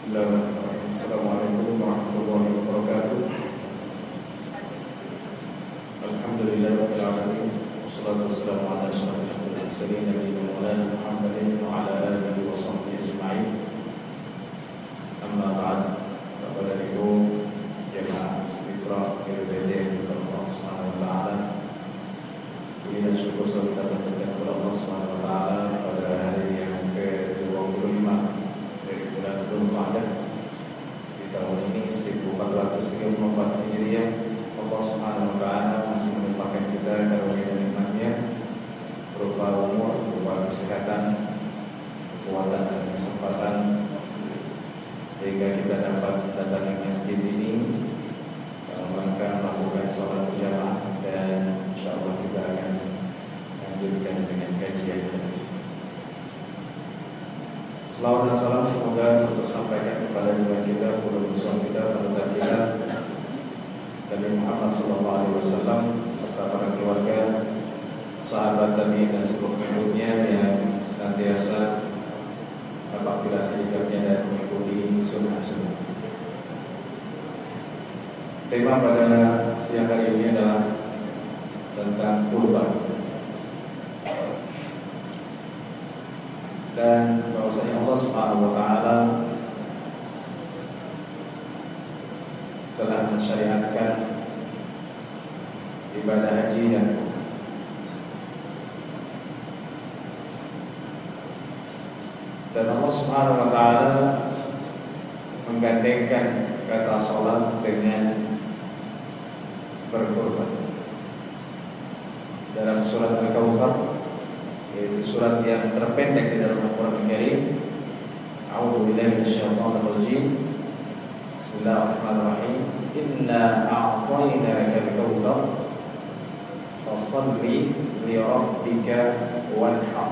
Bismillahirrahmanirrahim. Assalamualaikum warahmatullahi wabarakatuh. Alhamdulillahirabbil alamin. Wassalatu wassalamu ala asyrafil mursalin nabiyina Maulana Muhammadin wa ala alihi wa sahbihi ajma'in. Amma ba'd. Bapak dan Ibu jemaah Istiqra RBD Allah Subhanahu wa taala. Puji dan syukur kita panjatkan kepada Allah Subhanahu wa taala pada hari yang ke-25 dari bulan Dzulqa'dah di tahun ini 1434 Hijriah. Allah Subhanahu wa taala masih melimpahkan kita karunia dan nikmat-Nya berupa umur, berupa kesehatan, kekuatan dan kesempatan sehingga kita dapat datang ke masjid ini dalam rangka melakukan sholat berjamaah, dan insyaallah kita akan lanjutkan dengan kajian hadis. Selawat dan salam semoga tersampaikan kepada junjungan kita, guru besar kita, panutan kita, Nabi Muhammad SAW, serta para keluarga, sahabat Nabi dan seluruh pengikutnya yang senantiasa mengaktifasi hidupnya dan mengikuti sunnah-sunnah. Tema pada siang hari ini adalah tentang kurban, dan bahwasanya Allah Subhanahu wa taala telah mensyariatkan ibadah haji dan Allah Subhanahu wa taala menggandengkan kata salat dengan berkurban. Dalam surat Al-Kautsar, yaitu surat yang terpendek di dalam Al-Qur'an Al-Karim, A'udzu billahi minasyaitonir rajim. Bismillahirrahmanirrahim. Inna a'tainaka al-kautsar fashalli li rabbika wanhar.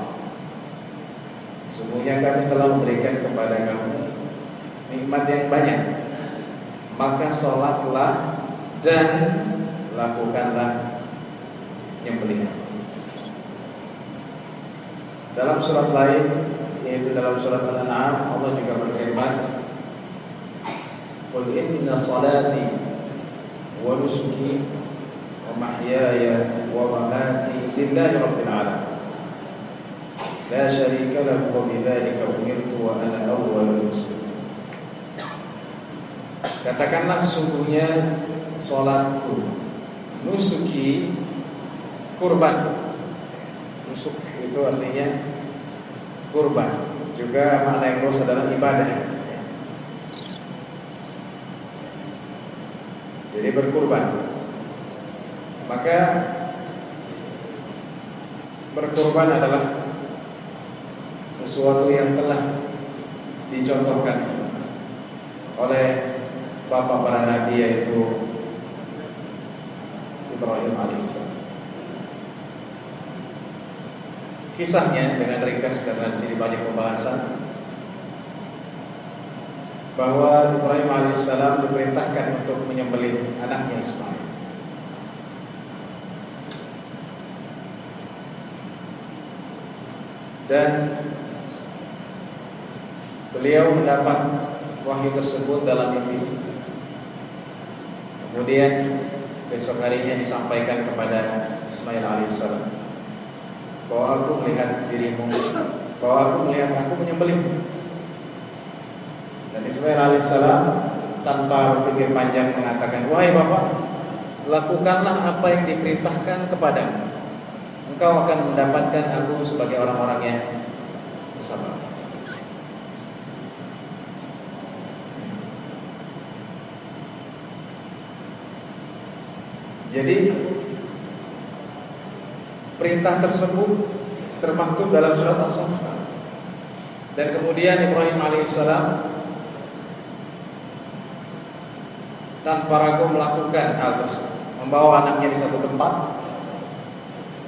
Sungguhnya kami telah memberikan kepada kamu nikmat yang banyak, maka salatlah dan lakukanlah nyembelihan. Dalam surat lain, yaitu dalam surat Al-An'am, Allah juga berfirman, Qul inna salati wa nusuki wa mahyaya wa mamati lillahi rabbil alamin la syarika lahu wa bidzalika umirtu wa ana awwalul muslimin. Katakanlah, sungguhnya salatku, nusuki, kurban. Nusuk itu artinya kurban, juga makna yang luas adalah ibadah. Jadi berkurban, maka berkurban adalah sesuatu yang telah dicontohkan oleh bapak para nabi, yaitu Ibrahim alaihissalam. Kisahnya dengan ringkas karena di sini banyak pembahasan, bahwa Ibrahim alaihissalam diperintahkan untuk menyembelih anaknya Ismail. Dan beliau mendapat wahyu tersebut dalam mimpi. Kemudian besok harinya disampaikan kepada Ismail alaihissalam, bahwa aku melihat dirimu, bahwa aku melihat aku menyembelih. Dan Ismail alaihissalam tanpa berpikir panjang mengatakan, wahai bapak, lakukanlah apa yang diperintahkan kepadamu. Engkau akan mendapatkan aku sebagai orang-orang yang bersabar. Jadi perintah tersebut termaktub dalam surat As-Saffat. Dan kemudian Ibrahim alaihissalam tanpa ragu melakukan hal tersebut, membawa anaknya di satu tempat.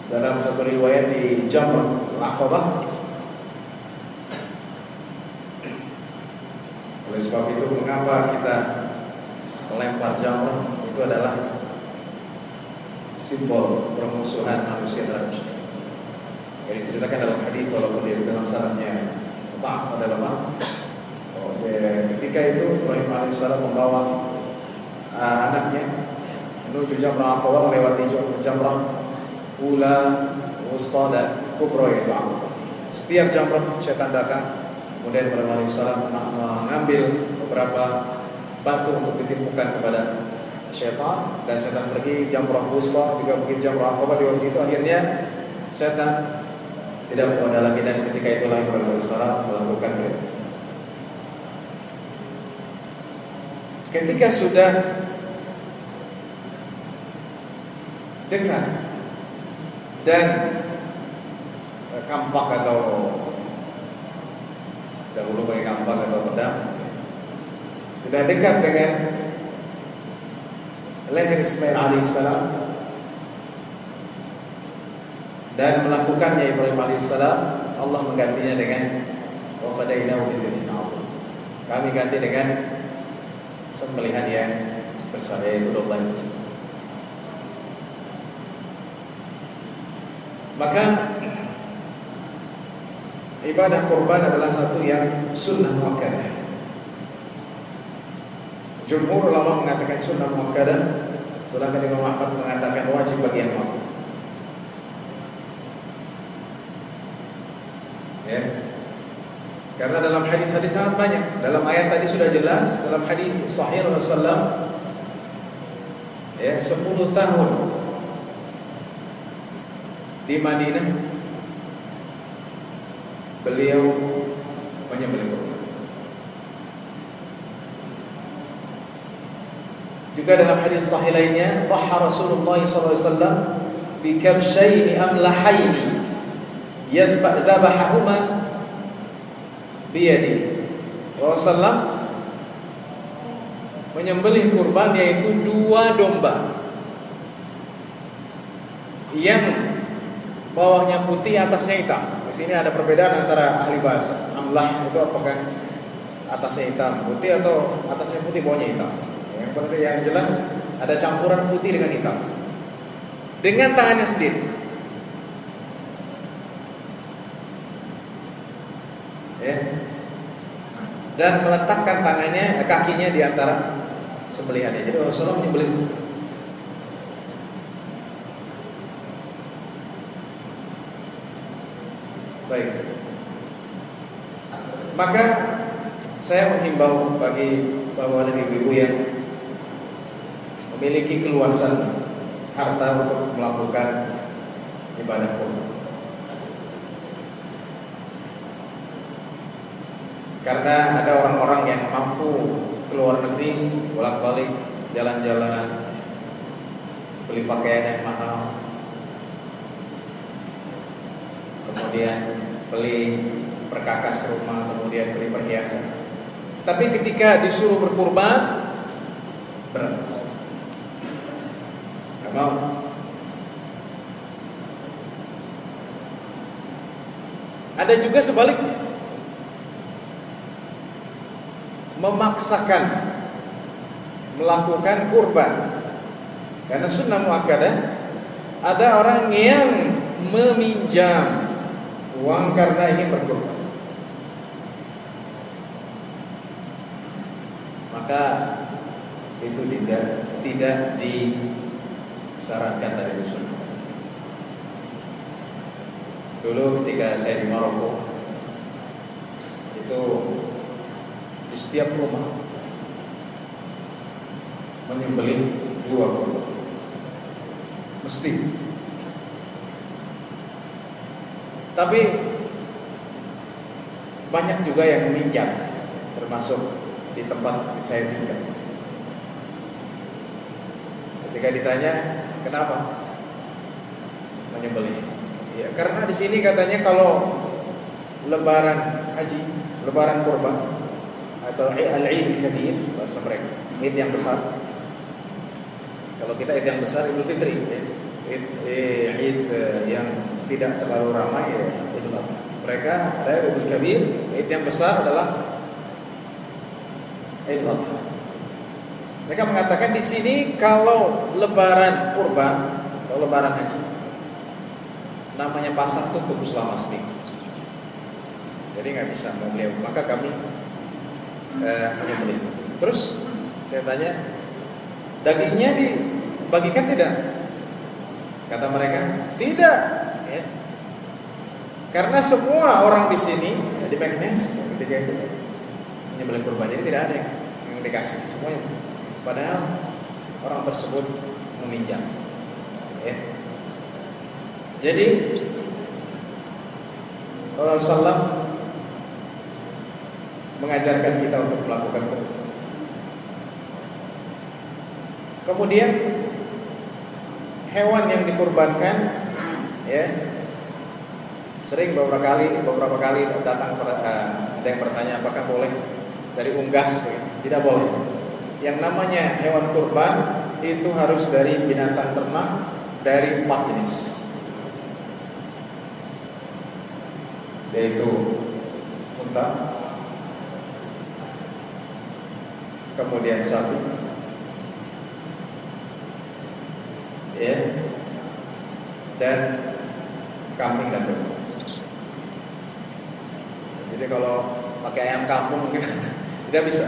Dalam satu riwayat di Jamrah Al-Aqabah. Oleh sebab itu, mengapa kita melempar jamrah? Itu adalah simbol permusuhan manusia terhadap syaitan. Yang diceritakan dalam hadis, walaupun di dalam sanadnya maaf adalah Ketika itu Ibrahim alaihissalam membawa anaknya menuju Jamrah Aqabah, melewati Jamrah Ula, Wusta dan Kubra, yaitu Aqabah. Setiap jamrah syaitan datang, kemudian Ibrahim alaihissalam mengambil beberapa batu untuk ditimpukan kepada syaitan, dan syaitan pergi. Jamrah Wusta juga begitu, Jamrah Aqabah juga begitu. Akhirnya syaitan tidak berwadah lagi, dan ketika itulah Ibrahim alaihissalam melakukan itu. Ketika sudah dekat dan kampak atau dahulu pakai kampak atau pedang, sudah dekat dengan leher Ismail alaihissalam dan melakukannya Ibrahim alaihissalam, Allah menggantinya dengan wa fadainahu bidzibhin adzim. Kami ganti dengan sembelihan yang besar, yaitu domba yang besar. Maka ibadah kurban adalah satu yang sunnah muakkadah. Jumhur ulama mengatakan sunnah muakkadah, sedangkan Imam Ahmad mengatakan wajib bagi yang mampu. Ya. Karena dalam hadis-hadis sangat banyak. Dalam ayat tadi sudah jelas, dalam hadis sahih Rasulullah ya, 10 tahun di Madinah beliau menyembelih kurban. Juga dalam hadis sahih lainnya, dhaha Rasulullah SAW bi kabshaini amlahaini yadhbahahuma biyadi. Rasulullah menyembelih kurban, yaitu 2 domba yang bawahnya putih, atasnya hitam. Di sini ada perbedaan antara ahli bahasa. Amlah itu apakah atasnya hitam putih atau atasnya putih bawahnya hitam? Yang jelas ada campuran putih dengan hitam. Dengan tangannya sendiri. Ya. Dan meletakkan tangannya, kakinya di antara sembelihannya. Jadi Rasulullah menyembelih sendiri. Baik. Maka saya menghimbau bagi bapak dan ibu-ibu yang memiliki keluasan harta untuk melakukan ibadah kurban. Karena ada orang-orang yang mampu keluar negeri, bolak-balik, jalan-jalan, beli pakaian yang mahal, kemudian beli perkakas rumah, kemudian beli perhiasan. Tapi ketika disuruh berkurban, berat. Gak mau. Ada juga sebaliknya, memaksakan melakukan kurban karena sunnah muakkadah. Ada orang yang meminjam uang karena ingin berkurban, maka itu tidak disarankan dari sunnah. Dulu ketika saya di Maroko, itu di setiap rumah menyembelih 2 kurban, mesti. Tapi banyak juga yang meminjam, termasuk di tempat saya tinggal. Ketika ditanya kenapa menyembelih, ya karena di sini katanya kalau lebaran haji, lebaran kurban atau al-Eid al-Kabir bahasa mereka, Eid yang besar. Kalau kita Eid yang besar Idul Fitri, Eid yang tidak terlalu ramai ya Idul Adha. Mereka ada Idul Kabir, Eid yang besar adalah Idul Adha. Mereka mengatakan di sini kalau lebaran kurban atau lebaran haji, namanya pasar tutup selama seminggu, jadi nggak bisa membeli. Maka kami menyembelih. Terus saya tanya, dagingnya dibagikan tidak? Kata mereka, tidak. Ya. Karena semua orang di sini di Meknes ketika itu menyembelih kurban, jadi tidak ada yang dikasih, semuanya. Padahal orang tersebut meminjam. Ya. Jadi Rasulullah mengajarkan kita untuk melakukan kurban. Kemudian hewan yang dikurbankan, ya, sering beberapa kali datang ada yang bertanya apakah boleh dari unggas. Tidak boleh. Yang namanya hewan kurban itu harus dari binatang ternak dari 4 jenis, yaitu unta, kemudian sapi, ya, dan kambing dan domba. Jadi kalau pakai ayam kampung gitu tidak bisa,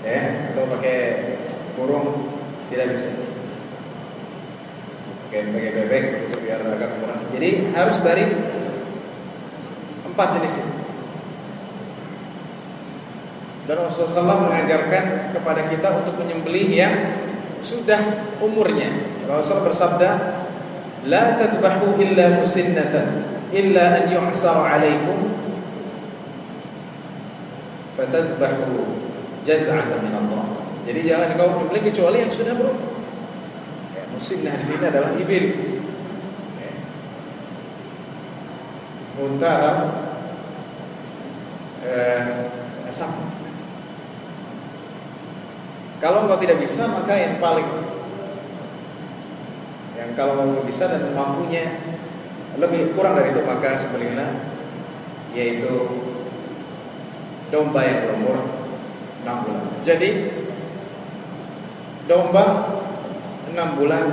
ya, atau pakai burung tidak bisa, pakai bebek itu biar agak kurang. Jadi harus dari 4 jenis ini. Dan Rasulullah SAW mengajarkan kepada kita untuk menyembelih yang sudah umurnya. Rasulullah bersabda, "La tadbahu illa musinnatan, illa an yu'sara 'alaikum, fatadbahu jaz'atan min Allah." Jadi jangan kau menyembelih kecuali yang sudah berumur. Ya, musinnah di sini adalah ibil. Ya. Unta atau sapi. Kalau engkau tidak bisa, maka yang kalau bisa dan mampunya lebih kurang dari itu, maka sembelihlah, yaitu domba yang berumur 6 bulan. Jadi domba 6 bulan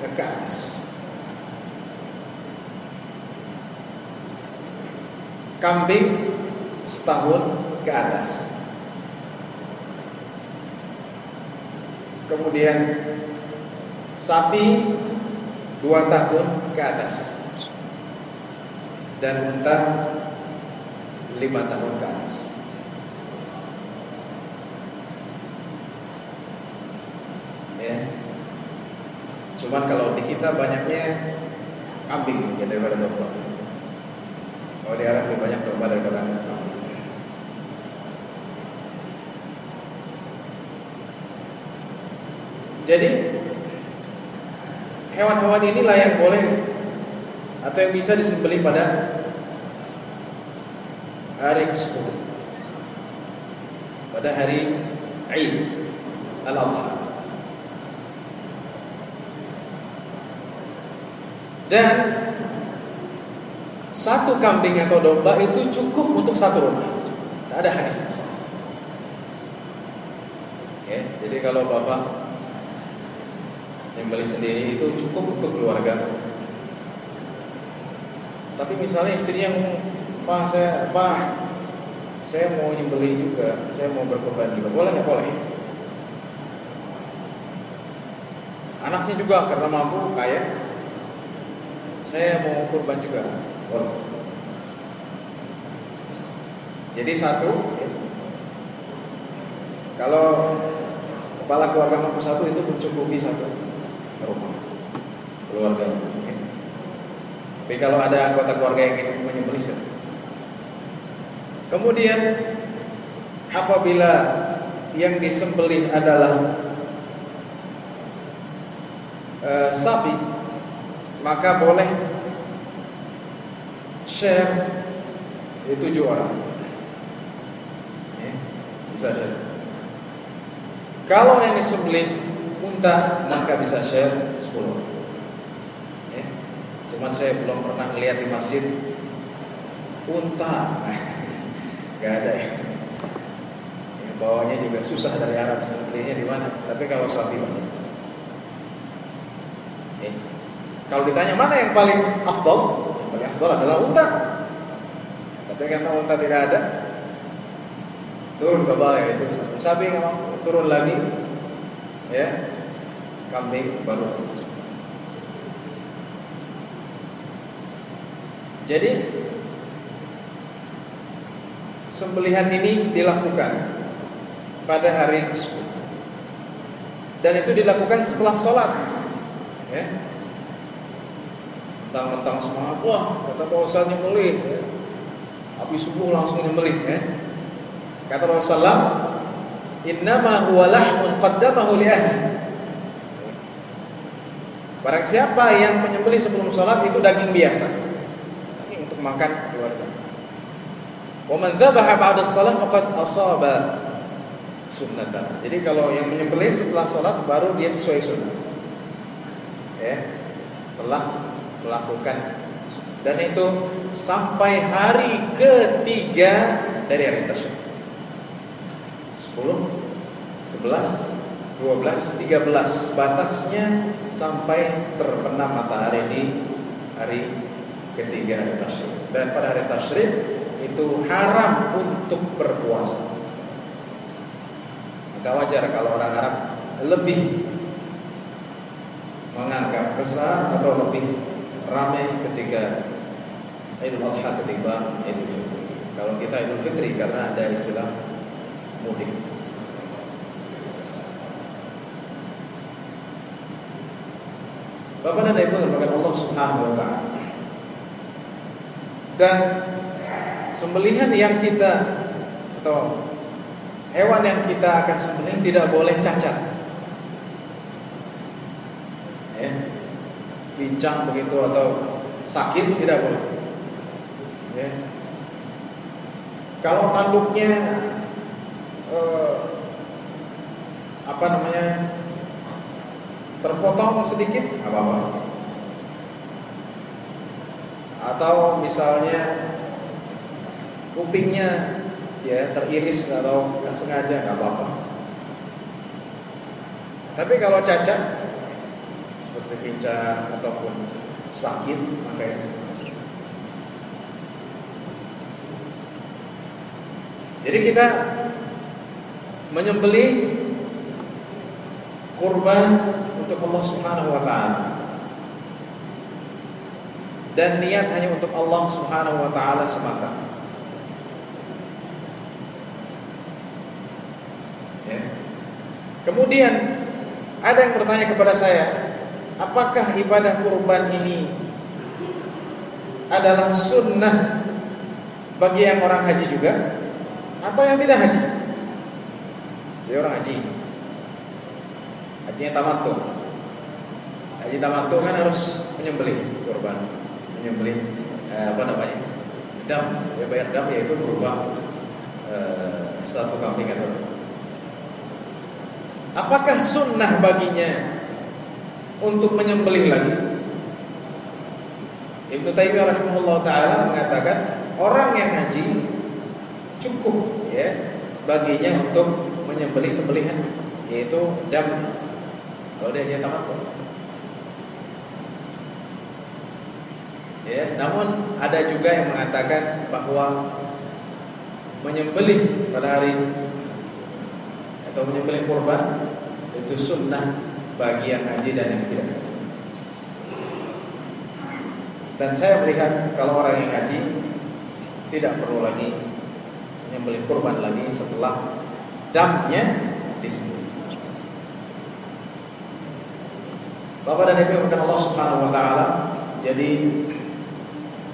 ke atas. Kambing setahun ke atas. Kemudian sapi 2 tahun ke atas. Dan unta 5 tahun ke atas. Ya. Cuman kalau di kita banyaknya kambing ya daripada domba. Kalau di Arab lebih banyak domba daripada kambing. Jadi hewan-hewan inilah yang boleh atau yang bisa disembelih pada hari ke-10, pada hari Eid Al-Adha. Dan 1 kambing atau domba itu cukup untuk 1 rumah. Tidak ada hadis. Ya, jadi kalau bapak nyembelih sendiri itu cukup untuk keluarga. Tapi misalnya istrinya Pak saya mau nyembelih juga, saya mau berkorban juga, boleh nggak? Boleh. Anaknya juga karena mampu, kaya, saya mau kurban juga, boleh. Jadi 1, ya. Kalau kepala keluarga mampu 1 itu mencukupi 1 rumah keluarga. Tapi kalau ada anggota keluarga yang ingin menyembelih, kemudian apabila yang disembelih adalah sapi, maka boleh share 7 orang. Ya, bisa share. Kalau yang disembelih unta, maka bisa share 10. Ya. Cuman saya belum pernah lihat di masjid unta. Gak ada ya. Bawanya juga susah dari Arab, belinya di mana. Tapi kalau sapi banyak. Ya. Kalau ditanya mana yang paling afdal, yang paling afdal adalah unta. Tapi karena unta tidak ada, turun ke bawah itu sapi nggak mampu, turun lagi, ya kambing baru. Jadi sembelihan ini dilakukan pada hari ke-10 dan itu dilakukan setelah sholat, ya. Mentang-mentang semangat, wah kata Pak Ustaz nyembelih, ya. Habis subuh langsung nyembelih, ya. Kata Rasulullah, innama huwa lahmun qaddamahu li ahli. Barang siapa yang menyembelih sebelum sholat itu daging biasa, daging untuk makan keluarga. Wa man dzabaha ba'da shalah faqad asaba sunnatan. Jadi kalau yang menyembelih setelah sholat baru dia sesuai sunnah, ya, telah melakukan, dan itu sampai hari ketiga dari hari tasyrik. 10, 11, 12, 13 batasnya sampai terbenam matahari di hari ketiga hari tasyrik. Dan pada hari tasyrik itu haram untuk berpuasa. Maka wajar kalau orang Arab lebih menganggap besar atau lebih ramai ketika Idul Adha ketimbang Idul Fitri. Kalau kita Idul Fitri karena ada istilah mudik. Bapak dan Ibu dimuliakan Allah Subhanahu wa taala. Dan sembelihan yang kita atau hewan yang kita akan sembelih tidak boleh cacat, ya, pincang begitu atau sakit tidak boleh, ya. Kalau tanduknya terpotong sedikit nggak apa-apa, atau misalnya kupingnya ya teriris atau nggak sengaja nggak apa-apa. Tapi kalau cacat seperti pincang ataupun sakit maka itu. Jadi kita menyembelih kurban untuk Allah Subhanahu wa taala. Dan niat hanya untuk Allah Subhanahu wa taala semata. Ya. Kemudian ada yang bertanya kepada saya, apakah ibadah kurban ini adalah sunnah bagi yang orang haji juga atau yang tidak haji? Dia orang haji, hajinya tamattu. Haji tamattu kan harus menyembelih kurban, menyembelih dam. Dia bayar dam, yaitu berupa satu kambing atau. Apakah sunnah baginya untuk menyembelih lagi? Ibnu Taimiyah rahimahullah taala mengatakan orang yang haji cukup, ya, baginya untuk menyembelih sembelihan, yaitu dam. Kalau dia haji tamattu, ya. Namun ada juga yang mengatakan bahwa menyembelih pada hari atau menyembelih kurban itu sunnah bagi yang haji dan yang tidak haji. Dan saya melihat kalau orang yang haji tidak perlu lagi menyembelih kurban lagi setelah damnya disembelih. Bapak dan Ibu yang Allah Subhanahu wa taala, jadi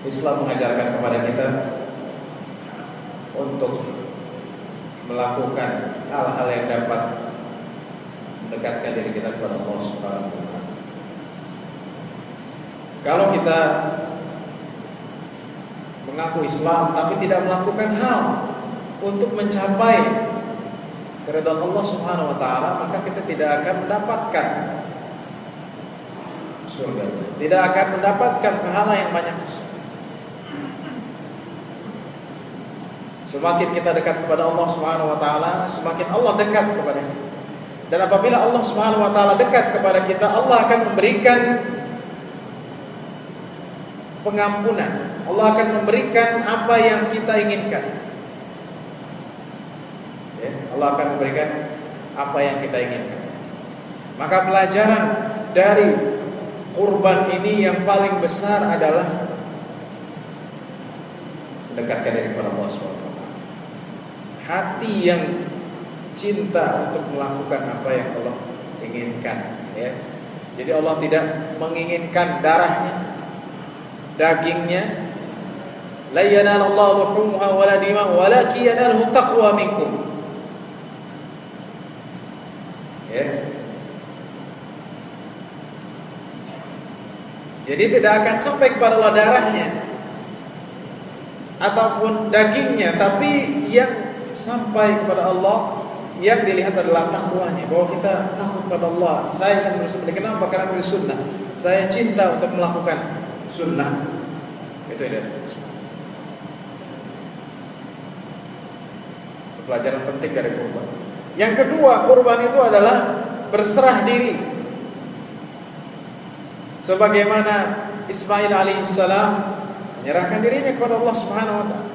Islam mengajarkan kepada kita untuk melakukan hal-hal yang dapat mendekatkan diri kita kepada Allah Subhanahu wa taala. Kalau kita mengaku Islam tapi tidak melakukan hal untuk mencapai keridhaan Allah Subhanahu wa taala, maka kita tidak akan mendapatkan surga, tidak akan mendapatkan pahala yang banyak. Semakin kita dekat kepada Allah Subhanahu wa taala, semakin Allah dekat kepada kita. Dan apabila Allah Subhanahu wa taala dekat kepada kita, Allah akan memberikan pengampunan. Allah akan memberikan apa yang kita inginkan. Ya, Allah akan memberikan apa yang kita inginkan. Maka pelajaran dari kurban ini yang paling besar adalah mendekatkan diri kepada Allah SWT. Hati yang cinta untuk melakukan apa yang Allah inginkan, ya. Jadi Allah tidak menginginkan darahnya, dagingnya. La yanalallahu luhumuha wala dima'uha walakin yanaluhu taqwa minkum. Ya. Jadi tidak akan sampai kepada Allah darahnya ataupun dagingnya, tapi yang sampai kepada Allah yang dilihat adalah takwanya, bahwa kita takut kepada Allah. Saya ingin bersembelih, kenapa? Karena ini sunnah. Saya cinta untuk melakukan sunnah. Itu yang pelajaran penting dari kurban. Yang kedua, kurban itu adalah berserah diri. Sebagaimana Ismail alaihissalam menyerahkan dirinya kepada Allah Subhanahu wa taala.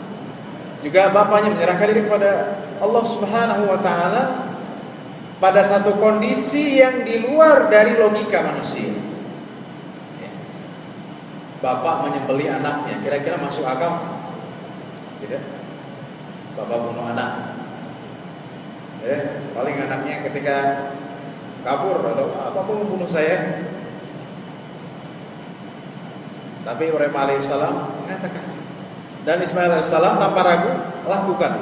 Juga bapaknya menyerahkan diri kepada Allah Subhanahu wa taala pada satu kondisi yang di luar dari logika manusia. Bapak menyembelih anaknya, kira-kira masuk akal? Tidak. Bapak bunuh anak. Paling anaknya ketika kabur atau bapak membunuh saya. Tapi Ibrahim alaihissalam mengatakan, dan Ismail alaihissalam tanpa ragu lakukan.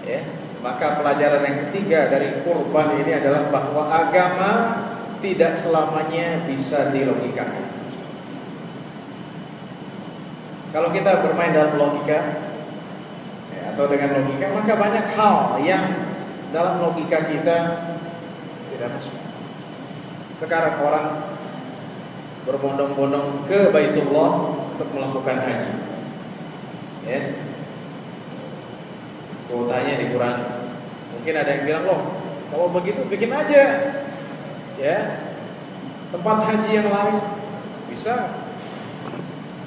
Ya, maka pelajaran yang ketiga dari kurban ini adalah bahwa agama tidak selamanya bisa dilogikakan. Kalau kita bermain dalam logika atau dengan logika, maka banyak hal yang dalam logika kita tidak masuk. Sekarang orang berbondong-bondong ke Baitullah untuk melakukan haji, ya, kuotanya dikurangi. Mungkin ada yang bilang, loh, kalau begitu bikin aja, ya, tempat haji yang lain. Bisa?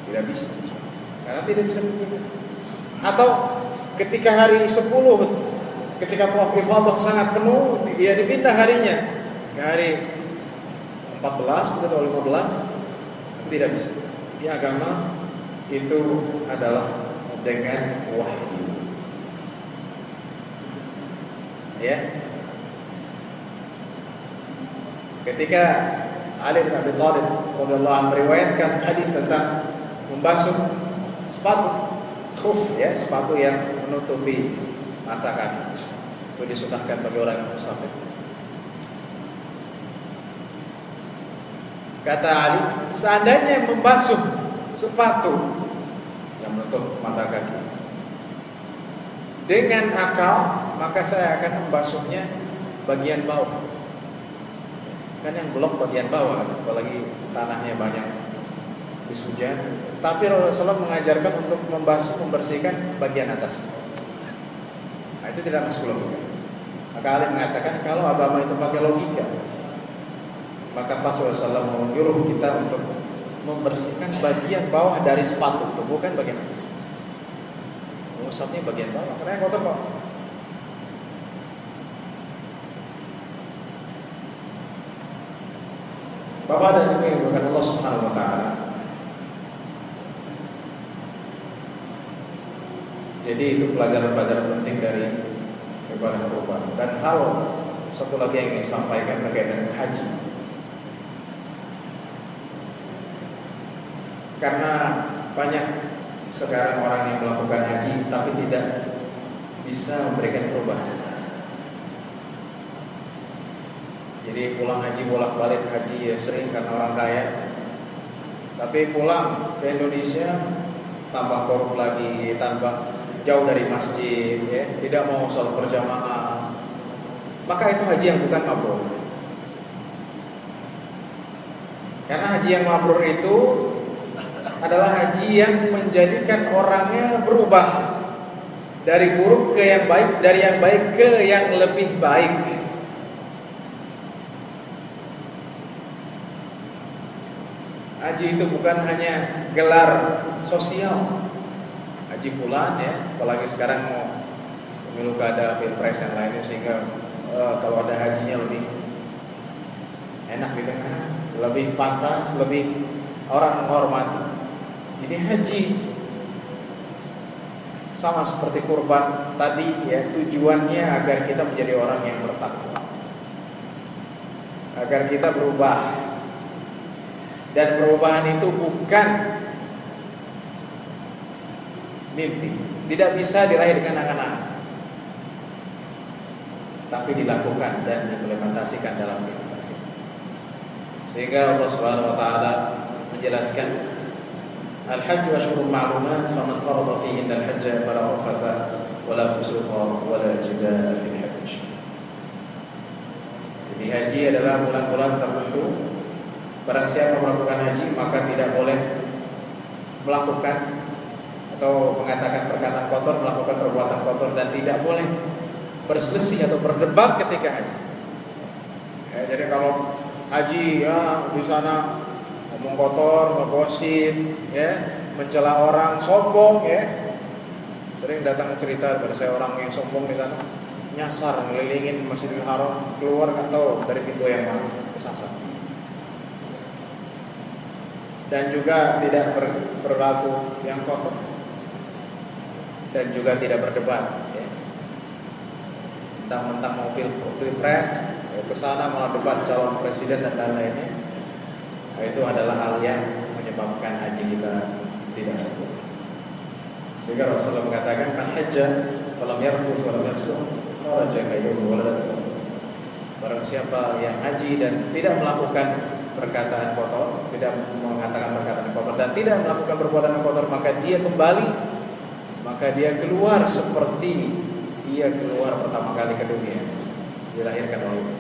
Tidak bisa, karena tidak bisa begitu. Atau ketika hari 10, ketika tawaf ifadah sangat penuh, ya dipindah harinya ke hari 14 atau 15, tidak bisa. Di agama itu adalah dengan wahyu. Ya. Ketika Ali bin Abi Thalib radhiyallahu anhu meriwayatkan hadis tentang membasuh sepatu khuf, ya, sepatu yang menutupi mata kaki, itu disunahkan bagi orang yang musafir. Kata Ali, seandainya membasuh sepatu yang menutup mata kaki dengan akal, maka saya akan membasuhnya bagian bawah. Kan yang blok bagian bawah, apalagi tanahnya banyak habis hujan. Tapi Rasulullah mengajarkan untuk membasuh, membersihkan bagian atas. Nah, itu tidak masuk logika. Maka Ali mengatakan kalau agama itu pakai logika, maka pas Rasulullah menyuruh kita untuk membersihkan bagian bawah dari sepatu, itu bukan bagian atas. Mengusapnya bagian bawah, karena yang kotor kok. Bapak dan Ibu yang dimuliakan Allah Subhanahu wa taala. Jadi itu pelajaran-pelajaran penting dari ibadah kurban. Dan hal satu lagi yang ingin sampaikan berkaitan dengan haji. Karena banyak sekarang orang yang melakukan haji tapi tidak bisa memberikan perubahan. Jadi pulang haji bolak-balik haji ya sering karena orang kaya. Tapi pulang ke Indonesia tambah korup lagi, tambah jauh dari masjid, ya, tidak mau sholat berjamaah. Maka itu haji yang bukan mabrur. Karena haji yang mabrur itu adalah haji yang menjadikan orangnya berubah dari buruk ke yang baik, dari yang baik ke yang lebih baik. Haji itu bukan hanya gelar sosial. haji fulan ya, apalagi sekarang mau pemilu kada, pilpres yang lainnya, sehingga kalau ada hajinya lebih enak didengar, lebih pantas, lebih orang menghormati. Jadi haji sama seperti kurban tadi ya, tujuannya agar kita menjadi orang yang bertakwa, agar kita berubah. Dan perubahan itu bukan mimpi, tidak bisa diraih dengan angan-angan, tapi dilakukan dan diimplementasikan dalam kehidupan kita. Sehingga Allah Subhanahu wa taala menjelaskan al-hajju asyhurun ma'lumat faman farada fihinna al-hajja fala rafatha wala fusuqa wala jidala fil hajj. Jadi haji adalah bulan-bulan tertentu. Barang siapa melakukan haji maka tidak boleh melakukan atau mengatakan perkataan kotor, melakukan perbuatan kotor, dan tidak boleh berselisih atau berdebat ketika haji. Ya, jadi kalau haji ya di sana ngomong kotor, ngegosip, ya, mencela orang, sombong, ya. Sering datang cerita pada saya orang yang sombong di sana, nyasar ngelilingin Masjidil Haram, keluar nggak tahu dari pintu yang mana, kesasar. Dan juga tidak berlaku yang kotor, dan juga tidak berdebat, ya. Mentang-mentang mau pilpres, ya, kesana malah debat calon presiden dan lain-lainnya. Nah, itu adalah hal yang menyebabkan haji kita tidak sempurna. Sehingga Rasulullah mengatakan, "Man hajja falam yarfuth walam yafsuq kharaja kayyum waladat." Barang siapa yang haji dan tidak melakukan perkataan kotor, tidak mengatakan perkataan kotor, dan tidak melakukan perbuatan kotor, maka dia kembali, maka dia keluar seperti dia keluar pertama kali ke dunia, dilahirkan oleh ibu.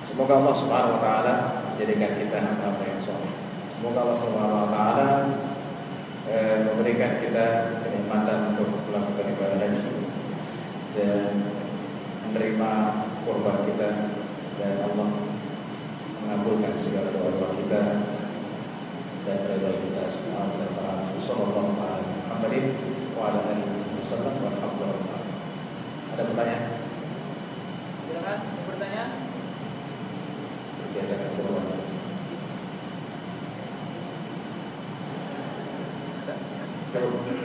Semoga Allah Subhanahu wa taala menjadikan kita hamba-hamba yang saleh. Semoga Allah Subhanahu wa taala memberikan kita kenikmatan untuk melakukan ibadah haji dan menerima kurban kita, dan Allah mengabulkan segala doa-doa kita dan redha kita. Subhanahu wa ta'ala. Sallallahu alaihi Muhammadin wa ala alihi wasallam walhamdulillah. Ada pertanyaan? Silakan, mau bertanya? Berkaitan dengan kurban.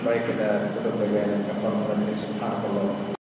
Baik, kita tutup dengan kafaratul majlis. Subhanallah.